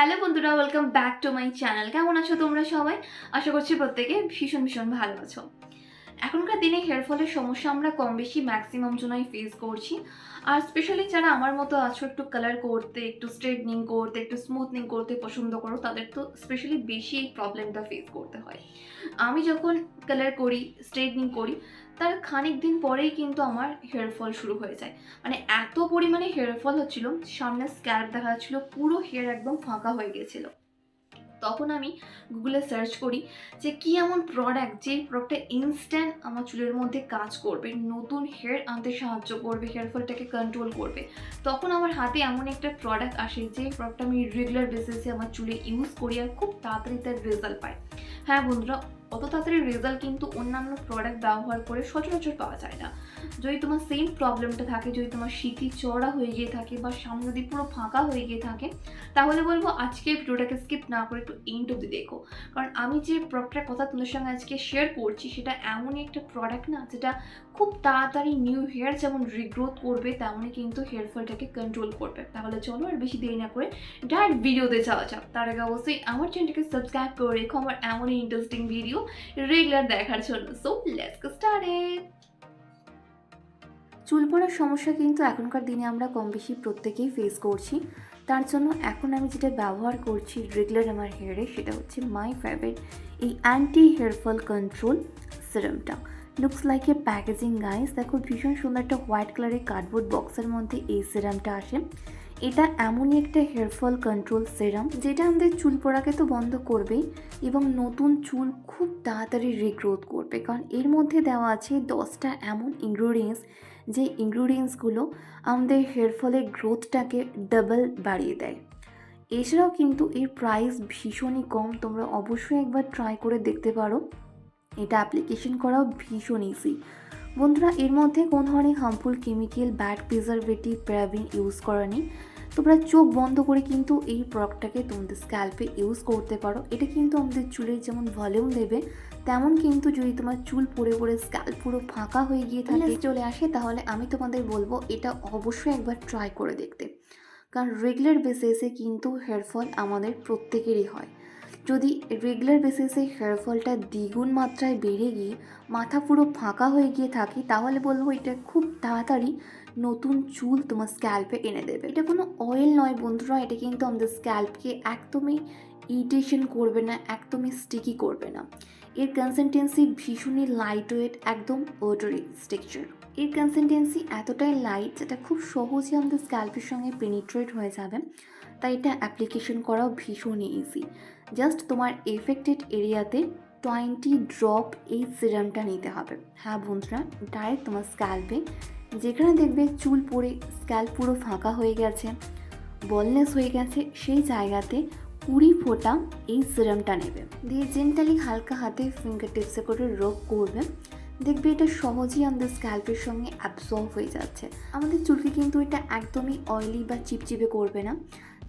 Hello বন্ধুরা, welcome back to my channel. কেমন আছো তোমরা সবাই? আশা করছি প্রত্যেকে ভীষণ ভীষণ ভালো আছো। এখনকার দিনে হেয়ার ফলের সমস্যা আমরা কম বেশি ম্যাক্সিমাম জনাই ফেস করছি। আর স্পেশালি যারা আমার মতো আছো, একটু কালার করতে, একটু স্ট্রেটনিং করতে, একটু স্মুথনিং করতে পছন্দ করো, তাদের তো স্পেশালি বেশি এই প্রবলেমটা ফেস করতে হয়। আমি যখন কালার করি, স্ট্রেটনিং করি, তার খানিক দিন পরেই কিন্তু আমার হেয়ার ফল শুরু হয়ে যায়। মানে এত পরিমাণে হেয়ার ফল হচ্ছিল, সামনে স্ক্যাল্প দেখা যাচ্ছিল, পুরো হেয়ার একদম ফাঁকা হয়ে গেছিল। তখন আমি গুগলে সার্চ করি যে কি এমন প্রোডাক্ট, যে প্রোডাক্টটা ইনস্ট্যান্ট আমার চুলের মধ্যে কাজ করবে, নতুন হেয়ার আনতে সাহায্য করবে, হেয়ার ফলটাকে কন্ট্রোল করবে। তখন আমার হাতে এমন একটা প্রোডাক্ট আসে, যে প্রোডাক্টটা আমি রেগুলার বেসিসে আমার চুলে ইউজ করি আর খুব তাড়াতাড়ি তার রেজাল্ট পাই। হ্যাঁ বন্ধুরা, অত তাড়াতাড়ি রেজাল্ট কিন্তু অন্যান্য প্রোডাক্ট ব্যবহার করে সচরাচর পাওয়া যায় না। যদি তোমার সেম প্রবলেমটা থাকে, যদি তোমার সিঁথি চওড়া হয়ে গিয়ে থাকে বা সামনে যদি পুরো ফাঁকা হয়ে গিয়ে থাকে, তাহলে বলবো আজকে ভিডিওটাকে স্কিপ না করে একটু এন্ড অব্দি দেখো। কারণ আমি যে প্রোডাক্টের কথা তোমাদের সঙ্গে আজকে শেয়ার করছি, সেটা এমনই একটা প্রোডাক্ট না, যেটা খুব তাড়াতাড়ি নিউ হেয়ার যেমন রিগ্রোথ করবে, তেমনই কিন্তু হেয়ার ফলটাকে কন্ট্রোল করবে। তাহলে চলো আর বেশি দেরি না করে ডাইরেক্ট ভিডিওতে যাওয়া যাক। তার আগে অবশ্যই আমার চ্যানেলটাকে সাবস্ক্রাইব করে রেখো আমার এমনই ইন্টারেস্টিং ভিডিও রেগুলার দেখার জন্য। So let's get started. চুল পড়ার সমস্যা কিন্তু এখনকার দিনে আমরা কম বেশি প্রত্যেকেই ফেস করছি। তার জন্য এখন আমি যেটা ব্যবহার করছি রেগুলার আমার হেয়ারে, সেটা হচ্ছে মাই ফেভারিট এই অ্যান্টি হেয়ার ফল কন্ট্রোল সিরামটা। Looks like a packaging guys, দেখো ভীষণ সুন্দর একটা হোয়াইট কালারের কার্ডবোর্ড বক্সের মধ্যে এই সিরামটা আসে। এটা এমনই একটা হেয়ার ফল কন্ট্রোল সিরাম, যেটা আমাদের চুল পড়াকে তো বন্ধ করবেই এবং নতুন চুল খুব তাড়াতাড়ি রিগ্রোথ করবে। কারণ এর মধ্যে দেওয়া আছে 10টা এমন ইনগ্রিডিয়েন্টস, যে ইনগ্রিডিয়েন্টসগুলো আমাদের হেয়ার ফলের গ্রোথটাকে ডাবল বাড়িয়ে দেয়। এছাড়াও কিন্তু এর প্রাইস ভীষণই কম, তোমরা অবশ্যই একবার ট্রাই করে দেখতে পারো। এটা অ্যাপ্লিকেশন করাও ভীষণ ইজি। বন্ধুরা, এর মধ্যে কোনো ধরনের harmful chemical, bad preservative, paraben use করা নেই। তোমরা চোখ বন্ধ করে কিন্তু এই প্রোডাক্টটাকে তোমাদের স্ক্যাল্পে ইউজ করতে পারো। এটা কিন্তু আমাদের চুলের যেমন ভলিউম দেবে, তেমন কিন্তু যদি তোমার চুল পড়ে পড়ে স্ক্যাল্প পুরো ফাঁকা হয়ে গিয়ে থাকে, চলে আসে, তাহলে আমি তোমাদের বলবো এটা অবশ্যই একবার ট্রাই করে দেখতে। কারণ রেগুলার বেসিসে কিন্তু হেয়ার ফল আমাদের প্রত্যেকেরই হয়। যদি রেগুলার বেসিসে হেয়ার ফলটা দ্বিগুণ মাত্রায় বেড়ে গিয়ে মাথা পুরো ফাঁকা হয়ে গিয়ে থাকে, তাহলে বলবো এটা খুব তাড়াতাড়ি নতুন চুল তোমার স্ক্যাল্পে এনে দেবে। এটা কোনো অয়েল নয় বন্ধুরা, এটা কিন্তু আমাদের স্ক্যাল্পকে একদমই ইরিটেশন করবে না, একদমই স্টিকি করবে না। এর কনসিস্টেন্সি ভীষণই লাইট ওয়েট, একদম ওয়াটারি টেক্সচার। এর কনসিস্টেন্সি এতটাই লাইট, যেটা খুব সহজে আমাদের স্ক্যাল্পের সঙ্গে পেনিট্রেট হয়ে যাবে। তাই এটা অ্যাপ্লিকেশন করাও ভীষণই ইজি। জাস্ট তোমার এফেক্টেড এরিয়াতে 20 ড্রপ এই সিরামটা নিতে হবে। হ্যাঁ বন্ধুরা, ডাইরেক্ট তোমার স্ক্যাল্পে যেখানে দেখবে চুল পড়ে স্ক্যাল্প পুরো ফাঁকা হয়ে গেছে, বলনেস হয়ে গেছে, সেই জায়গাতে 20 ফোঁটা এই সিরামটা নেবে, দিয়ে জেন্টালি হালকা হাতে ফিঙ্গার টিপসে করে রব করবে। দেখবে এটা সহজেই আমাদের স্ক্যাল্পের সঙ্গে অ্যাবজর্ব হয়ে যাচ্ছে। আমাদের চুলকে কিন্তু এটা একদমই অয়েলি বা চিপচিপে করবে না।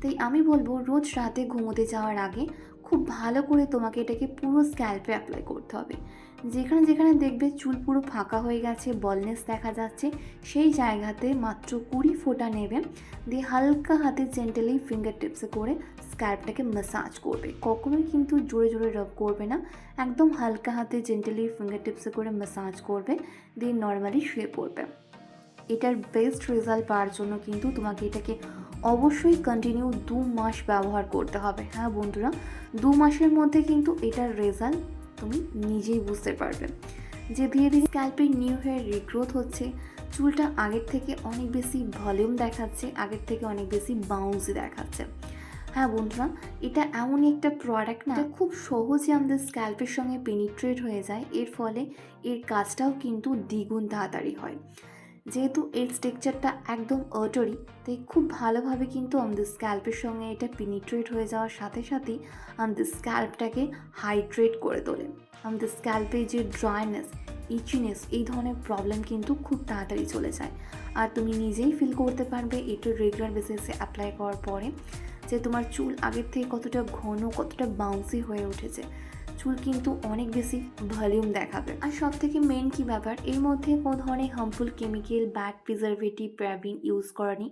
তাই আমি বলবো রোজ রাতে ঘুমোতে যাওয়ার আগে খুব ভালো করে তোমাকে এটাকে পুরো স্ক্যাল্পে অ্যাপ্লাই করতে হবে। যেখানে যেখানে দেখবে চুল পুরো ফাঁকা হয়ে গেছে, বলনেস দেখা যাচ্ছে, সেই জায়গাতে মাত্র 20 ফোঁটা নেবে, দিয়ে হালকা হাতে জেন্টালি ফিঙ্গার টিপসে করে স্ক্যাল্পটাকে ম্যাসাজ করবে। কখনোই কিন্তু জোরে জোরে রাব করবে না, একদম হালকা হাতে জেন্টালি ফিঙ্গার টিপসে করে ম্যাসাজ করবে, দিয়ে নর্মালি শুয়ে পড়বে। এটার বেস্ট রেজাল্ট পাওয়ার জন্য কিন্তু তোমাকে এটাকে অবশ্যই কন্টিনিউ 2 মাস ব্যবহার করতে হবে। হ্যাঁ বন্ধুরা, 2 মাসের মধ্যে কিন্তু এটার রেজাল্ট তুমি নিজেই বুঝতে পারবে, যে ধীরে ধীরে স্ক্যাল্পের নিউ হেয়ার রিগ্রোথ হচ্ছে, চুলটা আগের থেকে অনেক বেশি ভলিউম দেখাচ্ছে, আগের থেকে অনেক বেশি বাউন্সি দেখাচ্ছে। হ্যাঁ বন্ধুরা, এটা এমনই একটা প্রোডাক্ট না, খুব সহজে আমাদের স্ক্যাল্পের সঙ্গে পেনিট্রেট হয়ে যায়। এর ফলে এর কাজটাও কিন্তু দ্বিগুণ তাড়াতাড়ি হয়। যেহেতু এর স্ট্রাকচারটা একদম ওয়াটারি, তাই খুব ভালোভাবে কিন্তু আমাদের স্ক্যাল্পের সঙ্গে এটা পেনিট্রেট হয়ে যাওয়ার সাথে সাথেই আমাদের স্ক্যাল্পটাকে হাইড্রেট করে তোলে। আমাদের স্ক্যাল্পে যে ড্রাইনেস, ইচিনেস, এই ধরনের প্রবলেম কিন্তু খুব তাড়াতাড়ি চলে যায়। আর তুমি নিজেই ফিল করতে পারবে এটা রেগুলার বেসিসে অ্যাপ্লাই করার পরে, যে তোমার চুল আগের থেকে কতটা ঘন, কতটা বাউন্সি হয়ে উঠেছে। চুল কিন্তু অনেক বেশি ভলিউম দেখাবে। আর সব থেকে মেন কী ব্যাপার, এর মধ্যে কোনো ধরনের harmful chemical, bad preservative, paraben use করা নেই।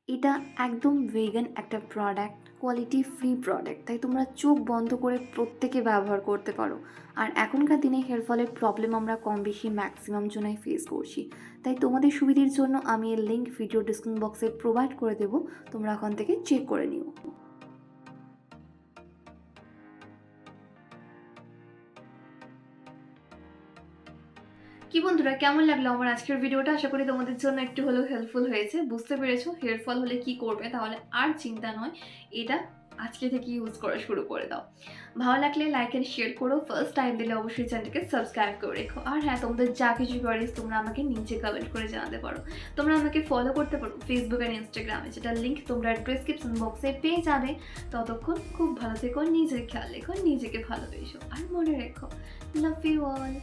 এটা একদম ভেগান একটা প্রোডাক্ট, কোয়ালিটি ফ্রি প্রোডাক্ট, তাই তোমরা চোখ বন্ধ করে প্রত্যেকে ব্যবহার করতে পারো। আর এখনকার দিনে হেয়ার ফলের প্রবলেম আমরা কম বেশি ম্যাক্সিমাম জনাই ফেস করছি, তাই তোমাদের সুবিধার জন্য আমি এর লিঙ্ক ভিডিও ডিসক্রিপশন বক্সে প্রোভাইড করে দেবো, তোমরা ওখান থেকে চেক করে নিও। কি বন্ধুরা, কেমন লাগলো আমার আজকের ভিডিওটা? আশা করি তোমাদের জন্য একটু হলেও হেল্পফুল হয়েছে। বুঝতে পেরেছো হেয়ার ফল হলে কি করবে, তাহলে আর চিন্তা নয়, এটা আজকে থেকে ইউজ করা শুরু করে দাও। ভালো লাগলে লাইক অ্যান্ড শেয়ার করো, ফার্স্ট টাইম দিলে অবশ্যই চ্যানেলকে সাবস্ক্রাইব করে রেখো। আর হ্যাঁ, তোমাদের যা কিছু কোয়ারিজ তোমরা আমাকে নিচে কমেন্ট করে জানাতে পারো। তোমরা আমাকে ফলো করতে পারো ফেসবুক অ্যান্ড ইনস্টাগ্রামে, যেটার লিঙ্ক তোমরা ডিসক্রিপশন বক্সে পেয়ে যাবে। ততক্ষণ খুব ভালো থেকো, নিজের খেয়াল রেখো, নিজেকে ভালোবেসো, আর মনে রেখো, লাভ ইউ অল।